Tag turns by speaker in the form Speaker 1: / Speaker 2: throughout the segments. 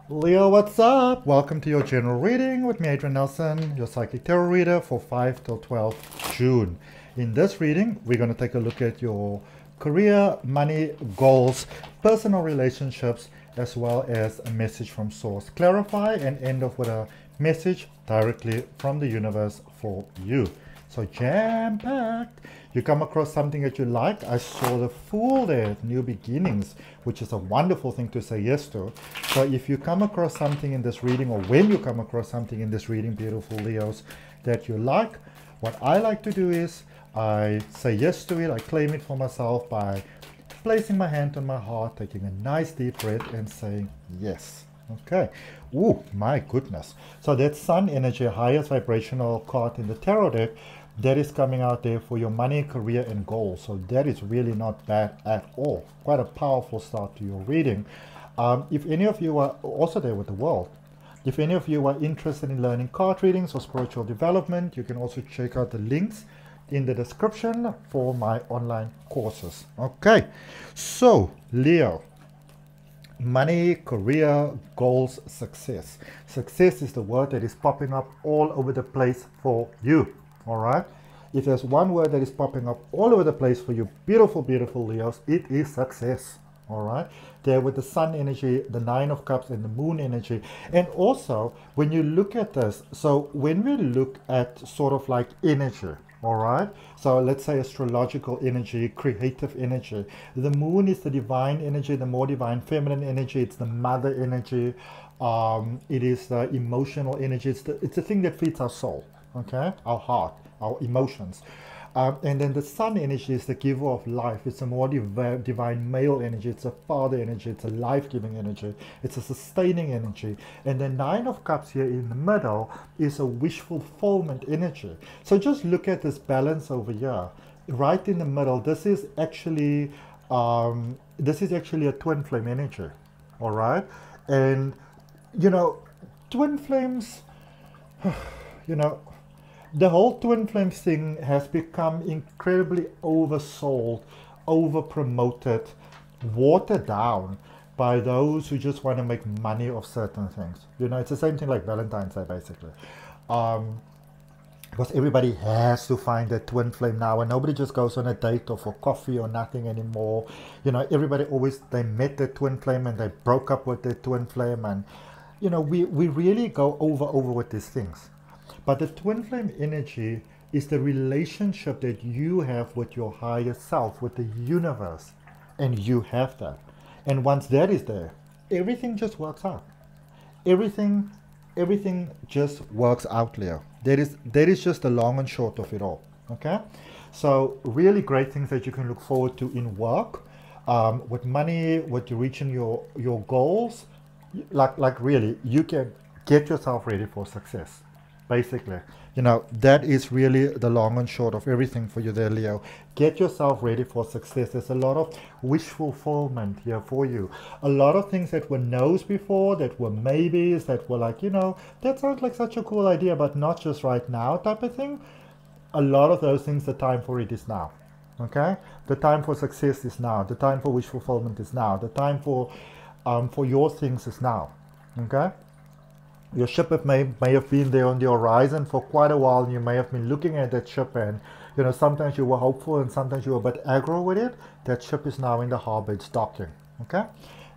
Speaker 1: Leo, what's up? Welcome to your general reading with me, Adrian Nelson, your psychic tarot reader for 5 till 12 June. In this reading, we're going to take a look at your career, money, goals, personal relationships, as well as a message from source. Clarify and end off with a message directly from the universe for you. So jam-packed. You come across something that you like. I saw the Fool there, new beginnings, which is a wonderful thing to say yes to. So if you come across something in this reading, or when you come across something in this reading, beautiful Leos, that you like, what I like to do is I say yes to it. I claim it for myself by placing my hand on my heart, taking a nice deep breath and saying yes. Okay. Ooh, my goodness. So that Sun energy, highest vibrational card in the tarot deck, that is coming out there for your money, career, and goals. So that is really not bad at all. Quite a powerful start to your reading. If any of you are also there with the world, if any of you are interested in learning card readings or spiritual development, you can also check out the links in the description for my online courses. Okay, so Leo, money, career, goals, success. Success is the word that is popping up all over the place for you. All right. If there's one word that is popping up all over the place for you, beautiful, beautiful Leos, it is success. All right. There with the Sun energy, the Nine of Cups, and the Moon energy. And also, when you look at this, so when we look at sort of like energy, all right, so let's say astrological energy, creative energy, the Moon is the divine energy, the more divine feminine energy. It's the mother energy. It is the emotional energy. It's the thing that feeds our soul. Okay, our heart, our emotions. And then the Sun energy is the giver of life. It's a more divine male energy. It's a father energy. It's a life-giving energy. It's a sustaining energy. And the Nine of Cups here in the middle is a wish fulfillment energy. So just look at this balance over here. Right in the middle, this is actually a twin flame energy. All right? And, you know, twin flames, you know, the whole twin flame thing has become incredibly oversold, over-promoted, watered down by those who just want to make money of certain things. You know, it's the same thing like Valentine's Day, basically. Because everybody has to find that twin flame now, and nobody just goes on a date or for coffee or nothing anymore. You know, everybody always, they met their twin flame and they broke up with their twin flame, and, you know, we really go over with these things. But the twin flame energy is the relationship that you have with your higher self, with the universe. And you have that. And once that is there, everything just works out. Everything just works out, Leo. That is just the long and short of it all. Okay? So really great things that you can look forward to in work, with money, with you reaching your goals. Like really, you can get yourself ready for success. Basically, you know, that is really the long and short of everything for you there, Leo. Get yourself ready for success. There's a lot of wish fulfillment here for you. A lot of things that were no's before, that were maybes, that were like, you know, that sounds like such a cool idea, but not just right now type of thing. A lot of those things, the time for it is now. Okay? The time for success is now. The time for wish fulfillment is now. The time for your things is now. Okay? Your ship may have been there on the horizon for quite a while, and you may have been looking at that ship, and, you know, sometimes you were hopeful and sometimes you were a bit aggro with it. That ship is now in the harbor, it's docking. Okay?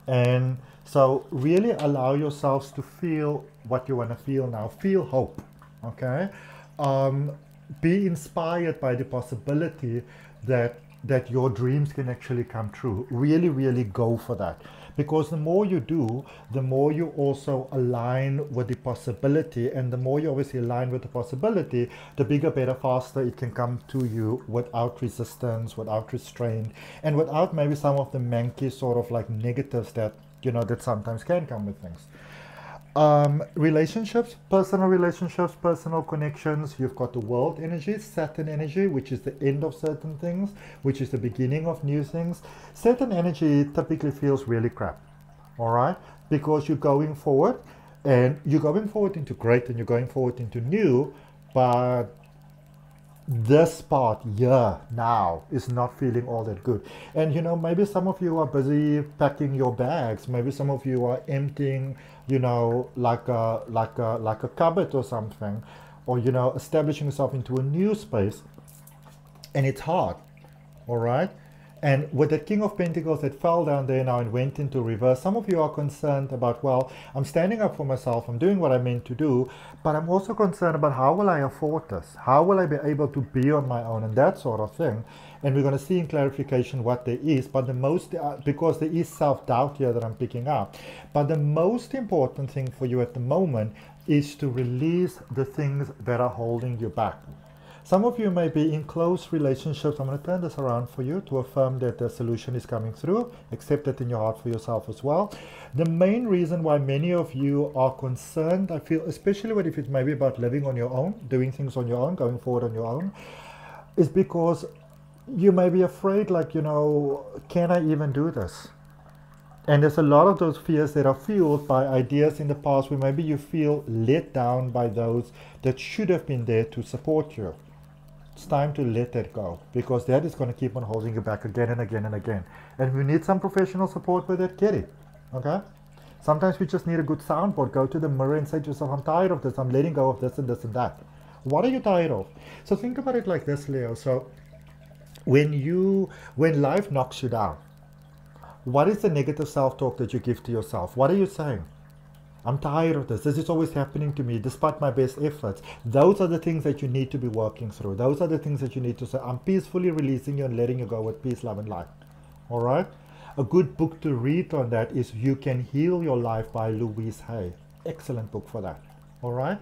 Speaker 1: And so really allow yourselves to feel what you want to feel now. Feel hope. Okay? Be inspired by the possibility that your dreams can actually come true. Really, really go for that. Because the more you do, the more you also align with the possibility, and the more you obviously align with the possibility, the bigger, better, faster it can come to you without resistance, without restraint, and without maybe some of the manky sort of like negatives that, you know, that sometimes can come with things. Relationships, personal connections. You've got the world energy, Saturn energy, which is the end of certain things, which is the beginning of new things. Saturn energy typically feels really crap, all right? Because you're going forward, and you're going forward into great, and you're going forward into new, but this part here now is not feeling all that good. And you know, maybe some of you are busy packing your bags, maybe some of you are emptying you know, like a cupboard or something, or, you know, establishing yourself into a new space, and it's hard, all right? And with the King of Pentacles that fell down there now and went into reverse, some of you are concerned about, well, I'm standing up for myself, I'm doing what I'm meant to do, but I'm also concerned about how will I afford this? How will I be able to be on my own and that sort of thing? And we're going to see in clarification what there is, but the most, because there is self-doubt here that I'm picking up, but the most important thing for you at the moment is to release the things that are holding you back. Some of you may be in close relationships. I'm going to turn this around for you to affirm that the solution is coming through. Accept it in your heart for yourself as well. The main reason why many of you are concerned, I feel, especially when if it may be about living on your own, doing things on your own, going forward on your own, is because you may be afraid, like, you know, can I even do this? And there's a lot of those fears that are fueled by ideas in the past where maybe you feel let down by those that should have been there to support you. It's time to let that go, because that is going to keep on holding you back again and again and again. And if you need some professional support with it, get it. Okay? Sometimes we just need a good soundboard. Go to the mirror and say to yourself, I'm tired of this. I'm letting go of this and this and that. What are you tired of? So think about it like this, Leo. So when life knocks you down, what is the negative self-talk that you give to yourself? What are you saying? I'm tired of this. This is always happening to me despite my best efforts. Those are the things that you need to be working through. Those are the things that you need to say. I'm peacefully releasing you and letting you go with peace, love, and light. All right? A good book to read on that is You Can Heal Your Life by Louise Hay. Excellent book for that. All right?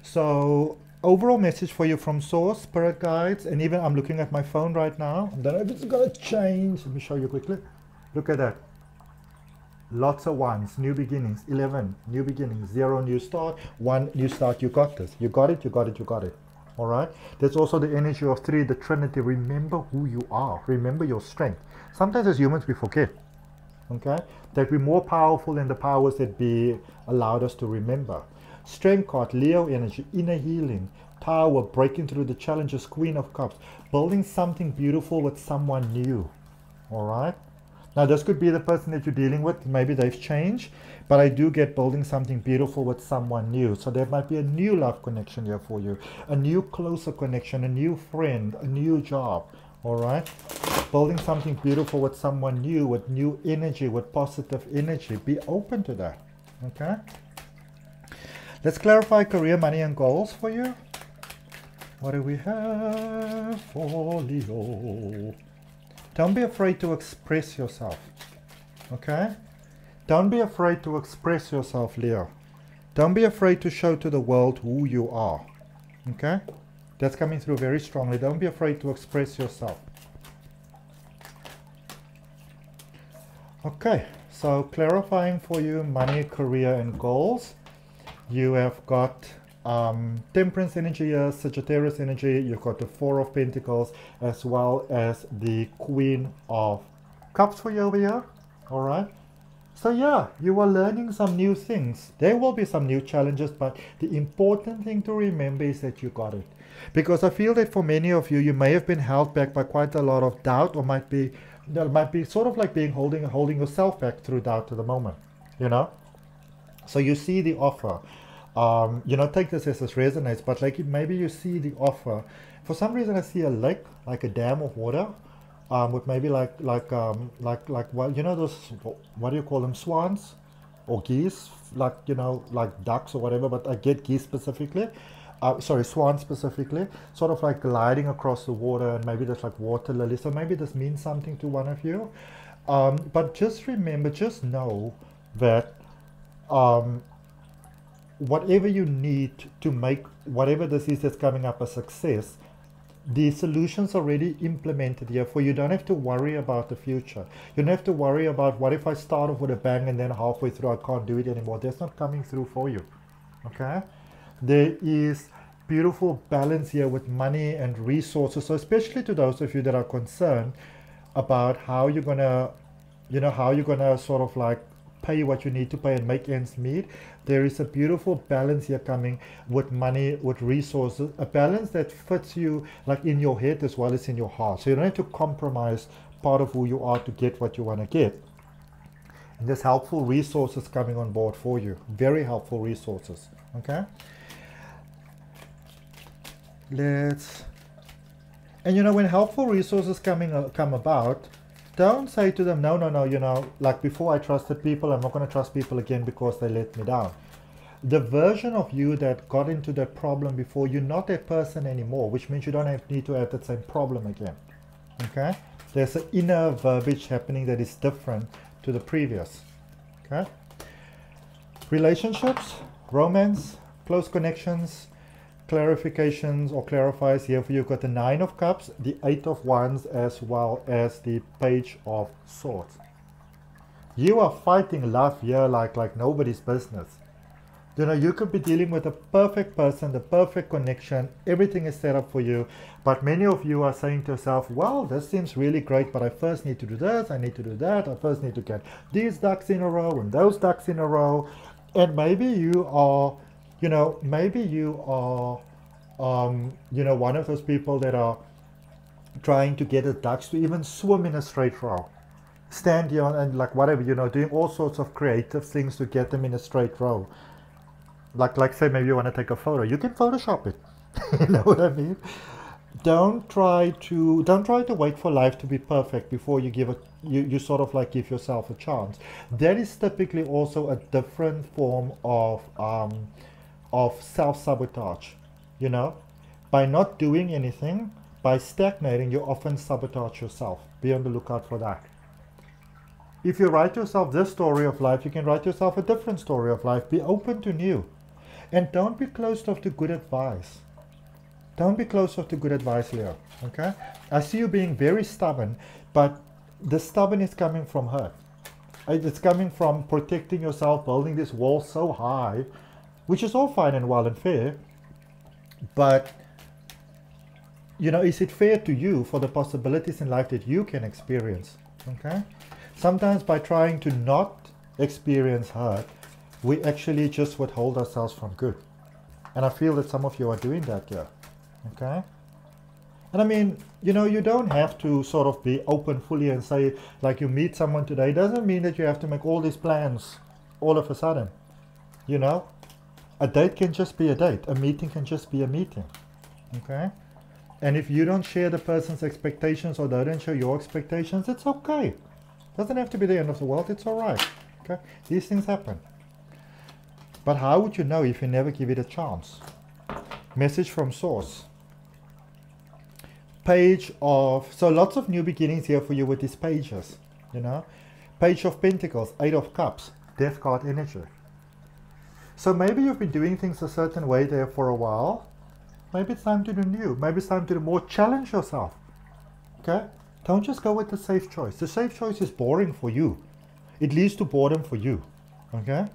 Speaker 1: So overall message for you from Source, Spirit Guides, and even I'm looking at my phone right now. I don't know if it's going to change. Let me show you quickly. Look at that. Lots of ones, new beginnings, 11, new beginnings, 0, new start, 1, new start. You got this. You got it, you got it, you got it. All right? There's also the energy of 3, the Trinity. Remember who you are. Remember your strength. Sometimes as humans we forget, okay, that we're more powerful than the powers that be allowed us to remember. Strength card, Leo energy, inner healing, Tower, breaking through the challenges, Queen of Cups, building something beautiful with someone new. All right? Now this could be the person that you're dealing with, maybe they've changed, but I do get building something beautiful with someone new. So there might be a new love connection here for you, a new closer connection, a new friend, a new job, all right? Building something beautiful with someone new, with new energy, with positive energy. Be open to that, okay? Let's clarify career, money, and goals for you. What do we have for Leo? Don't be afraid to express yourself, okay? Don't be afraid to express yourself, Leo. Don't be afraid to show to the world who you are, okay? That's coming through very strongly. Don't be afraid to express yourself. Okay, so clarifying for you money, career, and goals. You have got Temperance energy here, Sagittarius energy, you've got the 4 of Pentacles, as well as the Queen of Cups for you over here, all right? So yeah, you are learning some new things. There will be some new challenges, but the important thing to remember is that you got it. Because I feel that for many of you, you may have been held back by quite a lot of doubt, or might be sort of like being holding yourself back through doubt at the moment, you know? So you see the offer. You know, take this as this resonates, but like maybe you see the offer. For some reason I see a lake, like a dam of water, with maybe like well, you know, those, what do you call them, swans or geese, like, you know, like ducks or whatever, but I get geese specifically, sorry, swans specifically, sort of like gliding across the water, and maybe there's like water lilies. So maybe this means something to one of you, but just remember, just know that whatever you need to make whatever this is that's coming up a success, the solution's already implemented here for you. You don't have to worry about the future. You don't have to worry about what if I start off with a bang and then halfway through I can't do it anymore. That's not coming through for you, okay? There is beautiful balance here with money and resources. So especially to those of you that are concerned about how you're gonna, you know, how you're gonna sort of like pay what you need to pay and make ends meet, there is a beautiful balance here coming with money, with resources, a balance that fits you like in your head as well as in your heart. So you don't have to compromise part of who you are to get what you want to get. There's helpful resources coming on board for you. Very helpful resources. Okay? And you know, when helpful resources come about, don't say to them, no, no, no, you know, like before I trusted people, I'm not going to trust people again because they let me down. The version of you that got into that problem before, you're not that person anymore, which means you don't need to have that same problem again. Okay? There's an inner verbiage happening that is different to the previous. Okay? Relationships, romance, close connections, clarifications or clarifies. Here for you, you've got the 9 of Cups, the 8 of Wands, as well as the Page of Swords. You are fighting love here like nobody's business. You know, you could be dealing with a perfect person, the perfect connection, everything is set up for you, but many of you are saying to yourself, well, this seems really great, but I first need to do this, I need to do that, I first need to get these ducks in a row and those ducks in a row. And maybe you are, you know, maybe you are, you know, one of those people that are trying to get the ducks to even swim in a straight row. Stand here and like whatever, you know, doing all sorts of creative things to get them in a straight row. Like say maybe you want to take a photo, you can Photoshop it. You know what I mean? Don't try to wait for life to be perfect before you give you sort of like give yourself a chance. That is typically also a different form of self-sabotage. You know, by not doing anything, by stagnating, you often sabotage yourself. Be on the lookout for that. If you write yourself this story of life, you can write yourself a different story of life. Be open to new. And don't be closed off to good advice. Don't be closed off to good advice, Leo. Okay? I see you being very stubborn, but the stubborn is coming from hurt. It's coming from protecting yourself, building this wall so high, which is all fine and well and fair. But, you know, is it fair to you for the possibilities in life that you can experience? Okay? Sometimes by trying to not experience hurt, we actually just withhold ourselves from good. And I feel that some of you are doing that here. Okay? And I mean, you know, you don't have to sort of be open fully and say, like you meet someone today, doesn't mean that you have to make all these plans all of a sudden. You know? A date can just be a date. A meeting can just be a meeting. Okay? And if you don't share the person's expectations or they don't share your expectations, it's okay. Doesn't have to be the end of the world. It's all right. Okay? These things happen. But how would you know if you never give it a chance? Message from source. Page of, so lots of new beginnings here for you with these pages, you know. Page of Pentacles, 8 of Cups, Death card energy. So maybe you've been doing things a certain way there for a while. Maybe it's time to do new. Maybe it's time to do more. Challenge yourself. Okay? Don't just go with the safe choice. The safe choice is boring for you. It leads to boredom for you. Okay?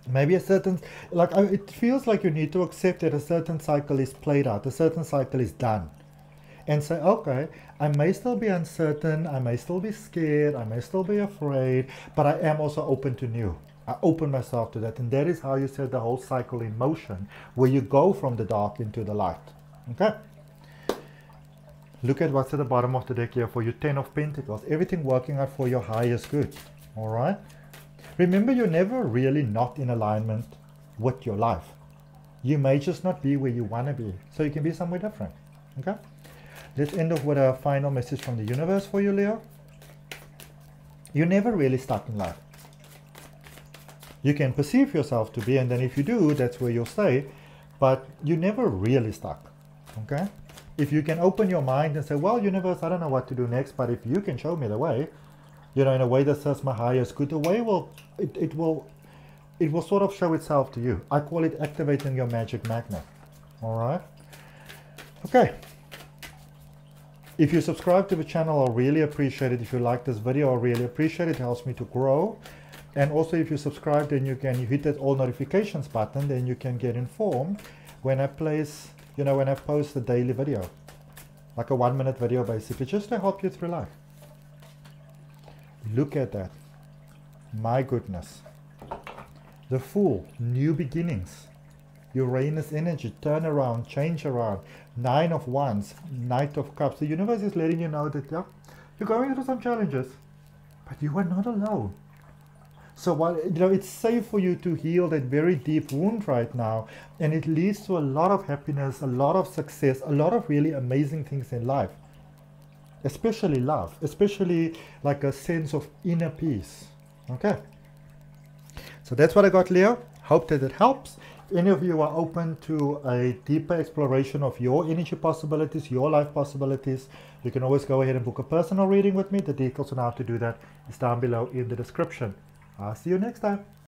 Speaker 1: Maybe a certain, like it feels like you need to accept that a certain cycle is played out, a certain cycle is done. And say, okay, I may still be uncertain, I may still be scared, I may still be afraid, but I am also open to new. I open myself to that. And that is how you set the whole cycle in motion, where you go from the dark into the light. Okay? Look at what's at the bottom of the deck here for you, 10 of Pentacles. Everything working out for your highest good. All right? Remember, you're never really not in alignment with your life. You may just not be where you want to be. So you can be somewhere different. Okay? Let's end off with a final message from the universe for you, Leo. You're never really stuck in life. You can perceive yourself to be, and then if you do, that's where you'll stay. But you're never really stuck. Okay? If you can open your mind and say, well, universe, I don't know what to do next, but if you can show me the way, you know, in a way that serves my highest good, the way will, it will sort of show itself to you. I call it activating your magic magnet. All right? Okay. If you subscribe to the channel, I'll really appreciate it. If you like this video, I'll really appreciate it. It helps me to grow. And also, if you subscribe, then you hit that all notifications button, then you can get informed when I place, you know, when I post a daily video, like a 1-minute video basically, just to help you through life. Look at that. My goodness. The Fool, new beginnings. Uranus energy, turn around, change around. 9 of Wands, Knight of Cups. The universe is letting you know that, yeah, you're going through some challenges, but you are not alone. So while it's safe for you to heal that very deep wound right now, and it leads to a lot of happiness, a lot of success, a lot of really amazing things in life. Especially love, especially like a sense of inner peace. Okay. So that's what I got, Leo. Hope that it helps. If any of you are open to a deeper exploration of your energy possibilities, your life possibilities, you can always go ahead and book a personal reading with me. The details on how to do that is down below in the description. I'll see you next time.